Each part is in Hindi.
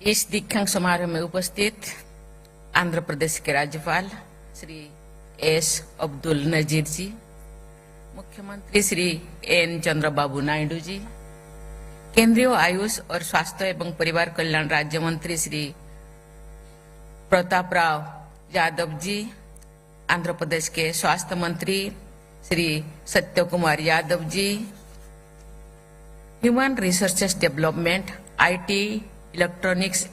इस दीक्षांत समारोह में उपस्थित आंध्र प्रदेश के राज्यपाल श्री एस अब्दुल नजीर जी, मुख्यमंत्री श्री एन चंद्रबाबू नायडू जी, केंद्रीय आयुष और स्वास्थ्य एवं परिवार कल्याण राज्य मंत्री श्री प्रताप राव यादव जी, आंध्र प्रदेश के स्वास्थ्य मंत्री Shri Satya Kumar Yadav ji, human resources development, IT, electronics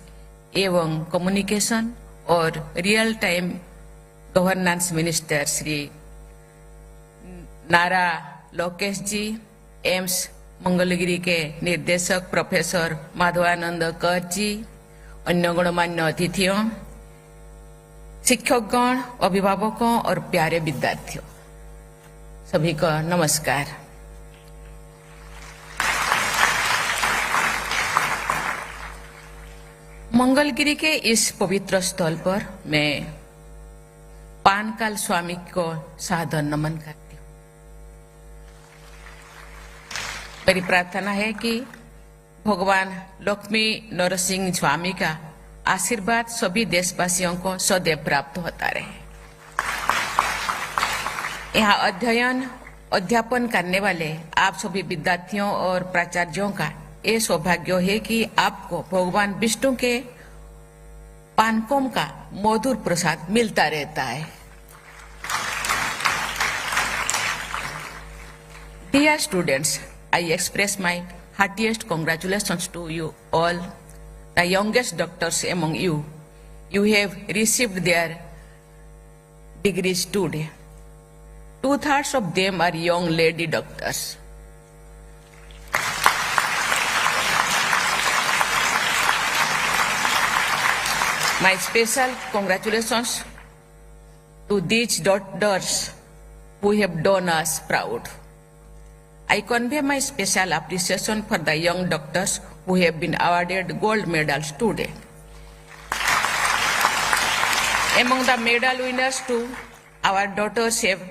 एवं कम्युनिकेशन और real time governance minister Shri Nara Lokesh जी, एम्स मंगलगिरी के निर्देशक प्रोफेसर माधवानंद कर जी, अन्य गणमान्य अतिथियों, शिक्षकगण, अभिभावकों और प्यारे विद्यार्थियों, सभी को नमस्कार। मंगलगिरी के इस पवित्र स्थल पर मैं पानकाल स्वामी को सादर नमन करती हूँ। मेरी प्रार्थना है कि भगवान लक्ष्मी नरसिंह स्वामी का आशीर्वाद सभी देशवासियों को सदैव प्राप्त होता रहे। यहाँ अध्यापन करने वाले आप सभी विद्यार्थियों और प्राचार्यों का ये सौभाग्य है कि आपको भगवान विष्णु के पानकोम का मधुर प्रसाद मिलता रहता है। Dear students, I express my heartiest congratulations to you all, the youngest doctors among you. You have received their degrees today. 2/3 of them are young lady doctors. My special congratulations to these doctors who have done us proud. I convey my special appreciation for the young doctors who have been awarded gold medals today. Among the medal winners too, our daughters have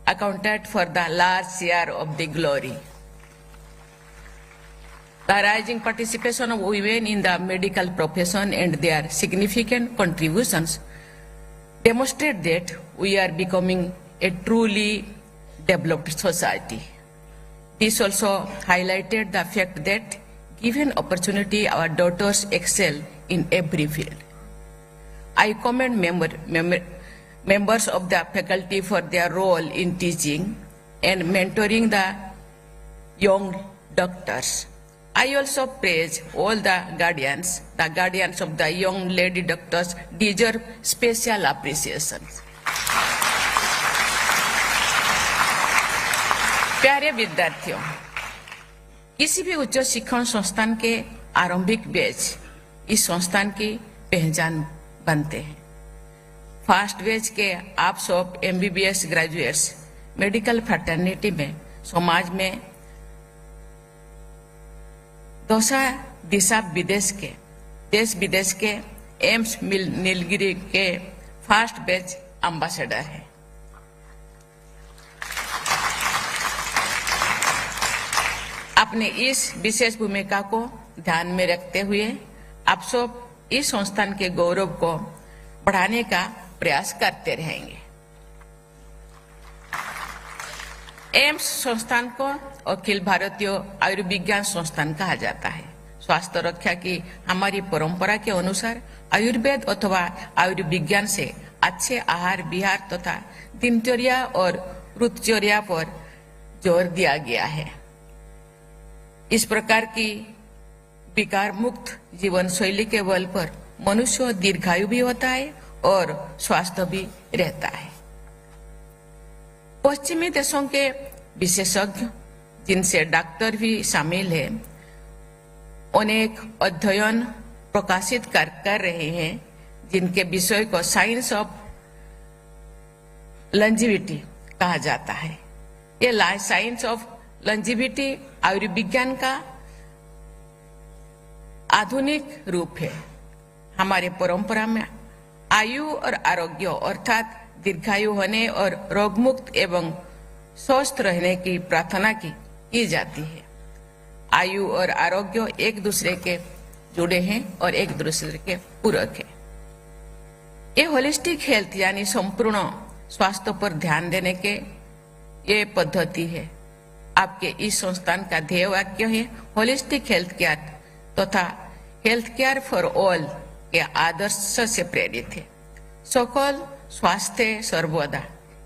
accounted for the large share of the glory. The rising participation of women in the medical profession and their significant contributions demonstrate that we are becoming a truly developed society. This also highlighted the fact that given opportunity, our daughters excel in every field. I commend members of the faculty for their role in teaching and mentoring the young doctors. I also praise all the guardians of the young lady doctors deserve special appreciation. प्यारे विद्यार्थियों, किसी भी उच्च शिक्षण संस्थान के आरंभिक बैच इस संस्थान की पहचान बनते हैं। फर्स्ट बैच के आप सब MBBS ग्रेजुएट्स मेडिकल फ्रेटर्निटी में समाज में देश विदेश के एम्स नीलगिरी के फर्स्ट बैच एम्बेसडर है। अपने इस विशेष भूमिका को ध्यान में रखते हुए आप सब इस संस्थान के गौरव को बढ़ाने का प्रयास करते रहेंगे। एम्स संस्थान को अखिल भारतीय आयुर्विज्ञान संस्थान कहा जाता है। स्वास्थ्य रक्षा की हमारी परंपरा के अनुसार आयुर्वेद अथवा आयुर्विज्ञान से अच्छे आहार विहार तथा दिनचर्या और ऋतुचर्या पर जोर दिया गया है। इस प्रकार की विकार मुक्त जीवन शैली के बल पर मनुष्य दीर्घायु भी होता है और स्वस्थ भी रहता है। पश्चिमी देशों के विशेषज्ञ, जिनसे डॉक्टर भी शामिल है, अनेक अध्ययन प्रकाशित कर रहे हैं जिनके विषय को साइंस ऑफ लंजीविटी कहा जाता है। ये साइंस ऑफ लंजीविटी आयुर्विज्ञान का आधुनिक रूप है। हमारे परंपरा में आयु और आरोग्य अर्थात दीर्घायु होने और रोगमुक्त एवं स्वस्थ रहने की प्रार्थना की जाती है। आयु और आरोग्य एक दूसरे के जुड़े हैं और एक दूसरे के पूरक है। ये होलिस्टिक हेल्थ यानी संपूर्ण स्वास्थ्य पर ध्यान देने के ये पद्धति है। आपके इस संस्थान का ध्येय वाक्य है होलिस्टिक हेल्थ केयर तथा हेल्थ केयर फॉर ऑल के आदर्श से प्रेरित है। सकल स्वास्थ्य सर्वदा,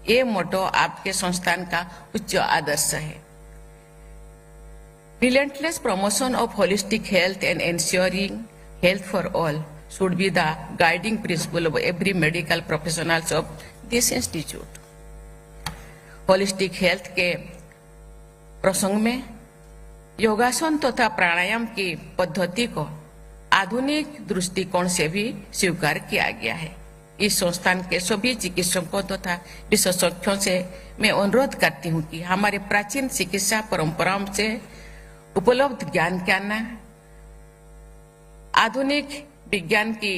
ये मोटो आपके संस्थान का उच्च आदर्श है। Relentless promotion of holistic health and ensuring health for all should be the guiding principle of every medical professionals of this institute. Holistic health के प्रसंग में योगासन तथा प्राणायाम की पद्धति को आधुनिक दृष्टिकोण से भी स्वीकार किया गया है। इस संस्थान के सभी चिकित्सकों तथा विशेषज्ञों से मैं अनुरोध करती हूँ कि हमारे प्राचीन चिकित्सा परंपराओं से उपलब्ध ज्ञान के आधुनिक विज्ञान की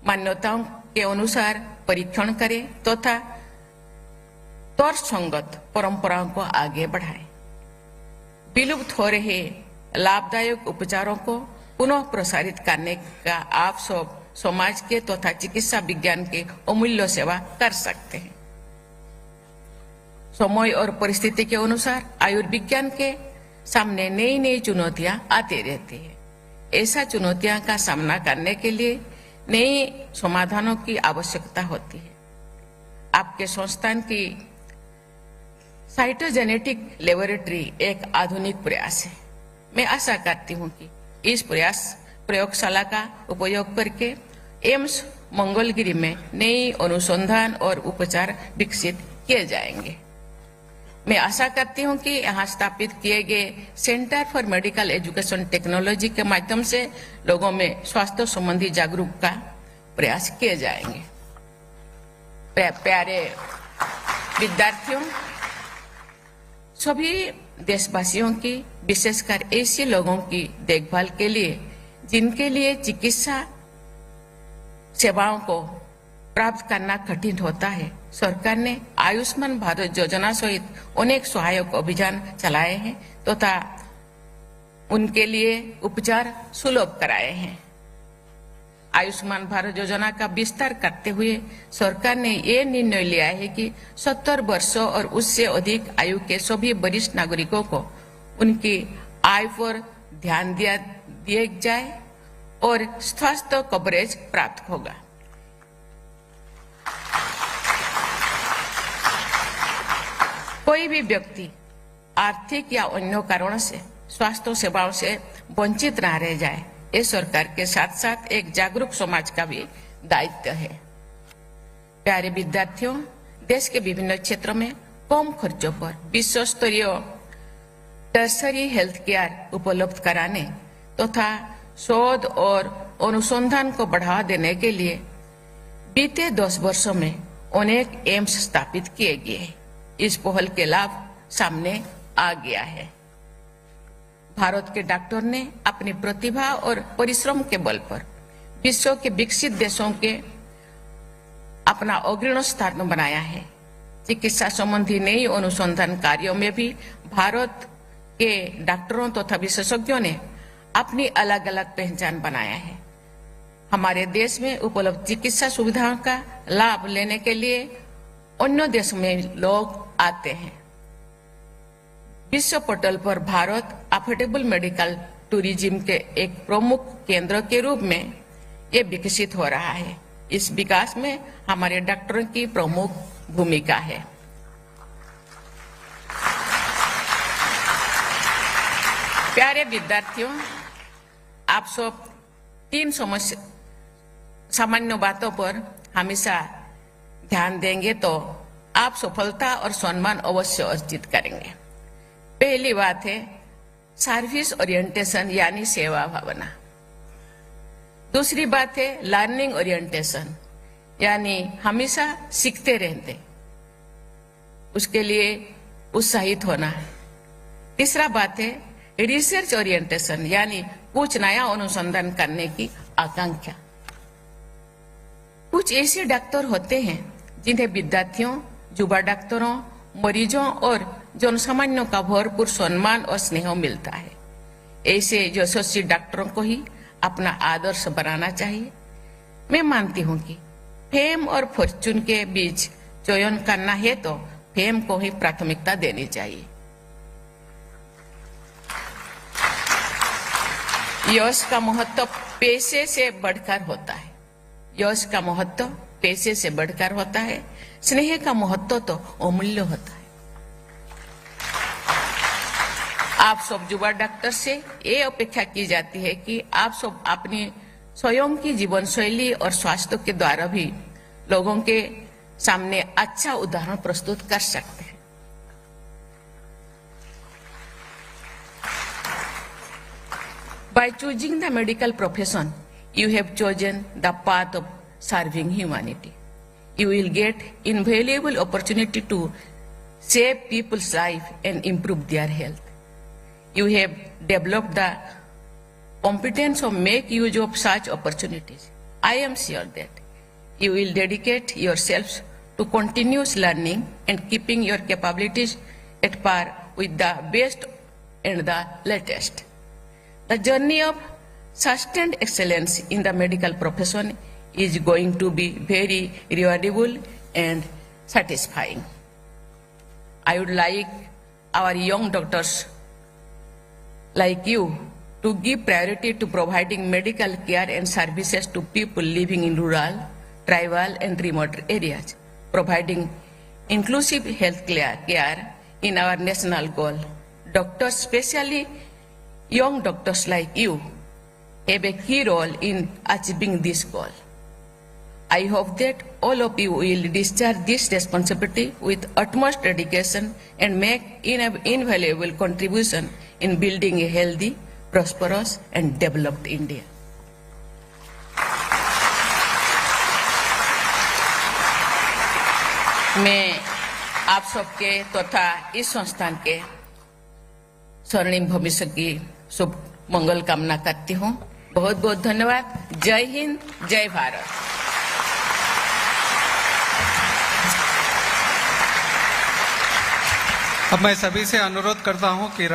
मान्यताओं के अनुसार परीक्षण करें तथा तर्कसंगत परंपराओं को आगे बढ़ाएं। विलुप्त हो रहे लाभदायक उपचारों को पुनः प्रसारित करने का आप सब समाज के तथा चिकित्सा विज्ञान के अमूल्य सेवा कर सकते हैं। समय और परिस्थिति के अनुसार आयुर्विज्ञान के सामने नई नई चुनौतियां आती रहती है। ऐसा चुनौतियों का सामना करने के लिए नए समाधानों की आवश्यकता होती है। आपके संस्थान की साइटोजेनेटिक लेबोरेटरी एक आधुनिक प्रयास है। मैं आशा करती हूं कि इस प्रयोगशाला का उपयोग करके एम्स मंगलगिरी में नई अनुसंधान और उपचार विकसित किए जाएंगे। मैं आशा करती हूं कि यहाँ स्थापित किए गए centre for medical education technology के माध्यम से लोगों में स्वास्थ्य संबंधी जागरूकता प्रयास किए जाएंगे। प्यारे विद्यार्थियों, सभी देशवासियों की, विशेषकर ऐसे लोगों की देखभाल के लिए जिनके लिए चिकित्सा सेवाओं को प्राप्त करना कठिन होता है, सरकार ने आयुष्मान भारत योजना सहित अनेक सहायक अभियान चलाए हैं तथा उनके लिए उपचार सुलभ कराए हैं। आयुष्मान भारत योजना का विस्तार करते हुए सरकार ने ये निर्णय लिया है कि 70 वर्षों और उससे अधिक आयु के सभी वरिष्ठ नागरिकों को उनकी आय पर ध्यान दिया जाए और स्वास्थ्य कवरेज प्राप्त होगा। कोई भी व्यक्ति आर्थिक या अन्य कारणों से स्वास्थ्य सेवाओं से वंचित न रह जाए, ये सरकार के साथ साथ एक जागरूक समाज का भी दायित्व है। प्यारे विद्यार्थियों, देश के विभिन्न क्षेत्रों में कम खर्चों पर विश्व स्तरीय टर्सरी हेल्थ केयर उपलब्ध कराने तथा शोध और अनुसंधान को बढ़ावा देने के लिए बीते 10 वर्षों में अनेक एम्स स्थापित किए गए। इस पहल के लाभ सामने आ गया है। भारत के डॉक्टर ने अपनी प्रतिभा और परिश्रम के बल पर विश्व के विकसित देशों के अपना अग्रणी स्थान बनाया है। चिकित्सा संबंधी नई अनुसंधान कार्यों में भी भारत के डॉक्टरों तथा विशेषज्ञों ने अपनी अलग अलग पहचान बनाया है। हमारे देश में उपलब्ध चिकित्सा सुविधाओं का लाभ लेने के लिए अन्य देशों में लोग आते हैं। विश्व पटल पर भारत अफोर्डेबल मेडिकल टूरिज्म के एक प्रमुख केंद्र के रूप में ये विकसित हो रहा है। इस विकास में हमारे डॉक्टरों की प्रमुख भूमिका है। प्यारे विद्यार्थियों, आप सब 3 सामान्य बातों पर हमेशा ध्यान देंगे तो आप सफलता और सम्मान अवश्य अर्जित करेंगे। पहली बात है सर्विस ओरिएंटेशन यानी सेवा भावना। दूसरी बात है लर्निंग ओरिएंटेशन यानी हमेशा सीखते रहते, उसके लिए उत्साहित होना। तीसरा बात है रिसर्च ओरिएंटेशन यानी कुछ नया अनुसंधान करने की आकांक्षा। कुछ ऐसे डॉक्टर होते हैं जिन्हें विद्यार्थियों, युवा डॉक्टरों, मरीजों और जनसामान्यों का भरपूर सम्मान और स्नेह मिलता है। ऐसे यशस्वी डॉक्टरों को ही अपना आदर्श बनाना चाहिए। मैं मानती हूं कि फेम और फॉर्चून के बीच चयन करना है तो फेम को ही प्राथमिकता देनी चाहिए। यश का महत्व पैसे से बढ़कर होता है। यश का महत्व पैसे से बढ़कर होता है। स्नेह का महत्व तो अमूल्य होता है। आप सब युवा डॉक्टर से ये अपेक्षा की जाती है कि आप सब अपनी स्वयं की जीवन शैली और स्वास्थ्य के द्वारा भी लोगों के सामने अच्छा उदाहरण प्रस्तुत कर सकते हैं। By choosing the medical profession, you have chosen the path of serving humanity. You will get invaluable opportunity to save people's life and improve their health. You have developed the competence of make use of such opportunities. I am sure that you will dedicate yourselves to continuous learning and keeping your capabilities at par with the best and the latest. The journey of sustained excellence in the medical profession is going to be very rewardable and satisfying. I would like our young doctors like you to give priority to providing medical care and services to people living in rural, tribal and remote areas, providing inclusive health care in our national goal. Doctors, especially young doctors like you, have a key role in achieving this goal. I hope that all of you will discharge this responsibility with utmost dedication and make invaluable contribution in building a healthy, prosperous and developed India. मैं आप सबके तथा इस संस्थान के स्वर्णिम भविष्य की शुभ मंगल कामना करती हूँ। बहुत बहुत धन्यवाद। जय हिंद, जय भारत। अब मैं सभी से अनुरोध करता हूँ कि